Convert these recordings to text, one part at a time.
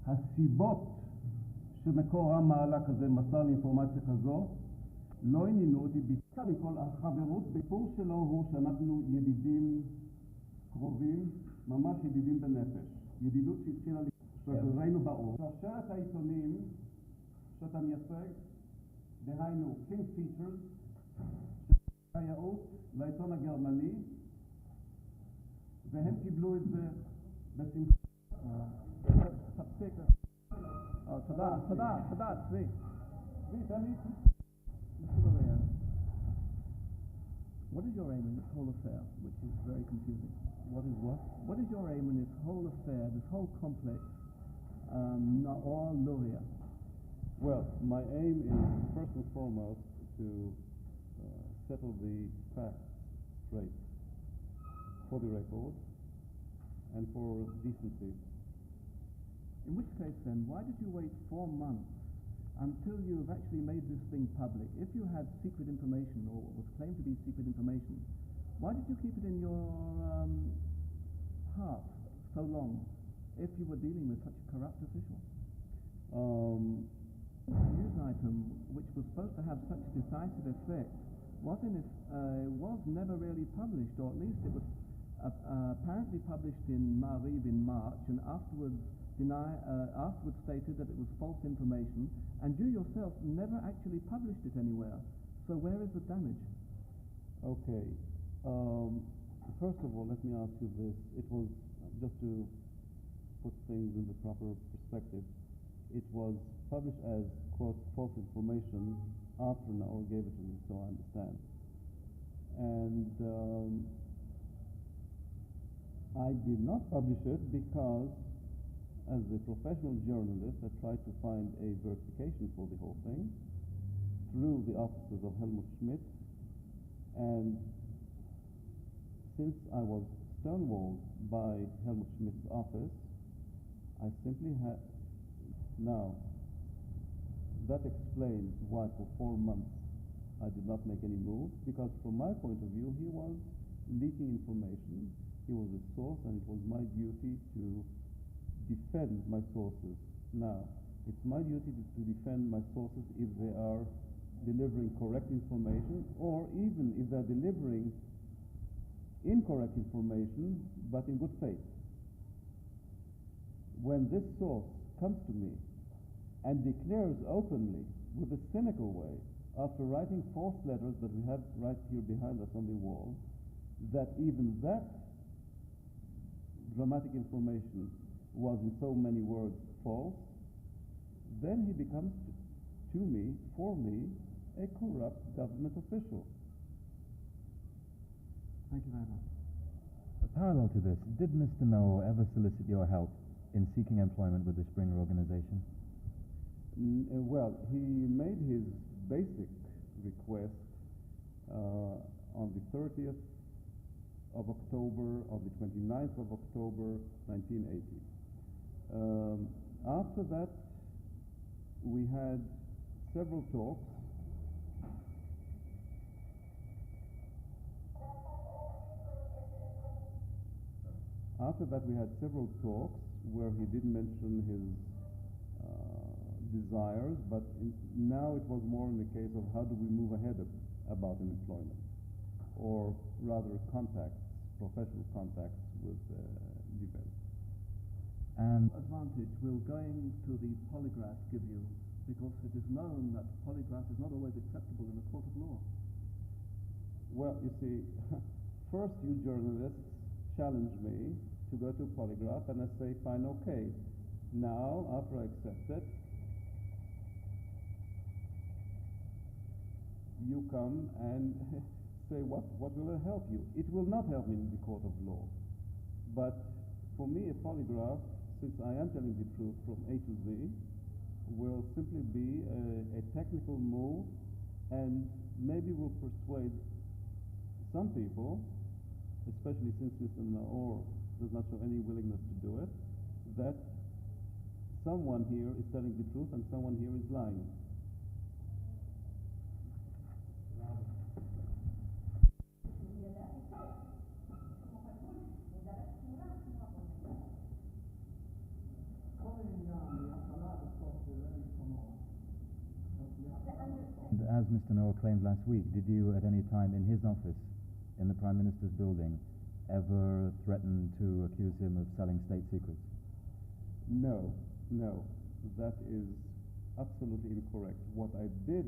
הסיבות שמקור רם מעלה כזה מסר לי אינפורמציה כזו לא עניינו אותי. בעיקר מכל החברות בפירוש שלו הוא שאנחנו ידידים קרובים, ממש ידידים בנפש. ידידות שהתחילה ראינו באור. שרשרת העיתונים שאתה מייצג, דהיינו קינג פיצ'רס, שהייעוץ לעיתון הגרמני, והם קיבלו את זה בשמחה. תפסיק. תודה, צבי. צבי, תן לי. Mr. Lurie, what is your aim in this whole affair, which is very confusing? What is what? What is your aim in this whole affair, this whole complex, Naor Lurie? Well, my aim is first and foremost to settle the facts straight for the record and for decency. In which case then, why did you wait 4 months until you have actually made this thing public? If you had secret information, or what was claimed to be secret information, why did you keep it in your heart so long if you were dealing with such a corrupt official? The news item, which was supposed to have such a decisive effect, was never really published, or at least it was apparently published in Aryeh in March, and afterwards stated that it was false information, and you yourself never actually published it anywhere. So where is the damage? Okay. First of all, let me ask you this. It was, just to put things in the proper perspective, it was published as, quote, false information after Naor gave it to me, so I understand. And I did not publish it because, as a professional journalist, I tried to find a verification for the whole thing through the offices of Helmut Schmidt, and since I was stonewalled by Helmut Schmidt's office, I simply had... Now, that explains why for 4 months I did not make any move, because from my point of view, he was leaking information, he was a source, and it was my duty to defend my sources. Now, it's my duty to defend my sources if they are delivering correct information, or even if they're delivering incorrect information, but in good faith. When this source comes to me and declares openly, with a cynical way, after writing false letters that we have right here behind us on the wall, that even that dramatic information was in so many words false, then he becomes to me, for me, a corrupt government official. Thank you very much. Parallel to this, did Mr. Naor ever solicit your help in seeking employment with the Springer organization? Well, he made his basic request on the 30th of October, on the 29th of October, 1980. After that, we had several talks. Where he did mention his desires, but now it was more in the case of how do we move ahead about an employment, or rather contacts, professional contacts with defense. And advantage will going to the polygraph give you, because it is known that polygraph is not always acceptable in a court of law? Well, you see, first you journalists challenge me to go to polygraph, and I say, fine, okay. Now, after I accept it, you come and say, what will it help you? It will not help me in the court of law. But for me, a polygraph, since I am telling the truth from A to Z, will simply be a technical move, and maybe will persuade some people, especially since Mr. Naor does not show any willingness to do it, that someone here is telling the truth and someone here is lying. And as Mr. Naor claimed last week, did you at any time in his office, in the Prime Minister's building, ever threaten to accuse him of selling state secrets? No, no, that is absolutely incorrect. What I did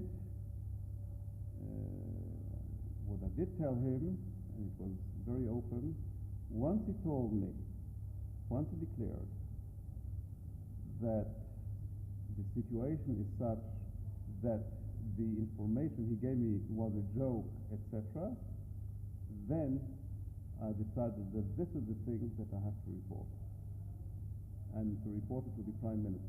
tell him, and it was very open, once he told me, once he declared that the situation is such that the information he gave me was a joke, etc., then I decided that this is the thing that I have to report, and to report it to the Prime Minister.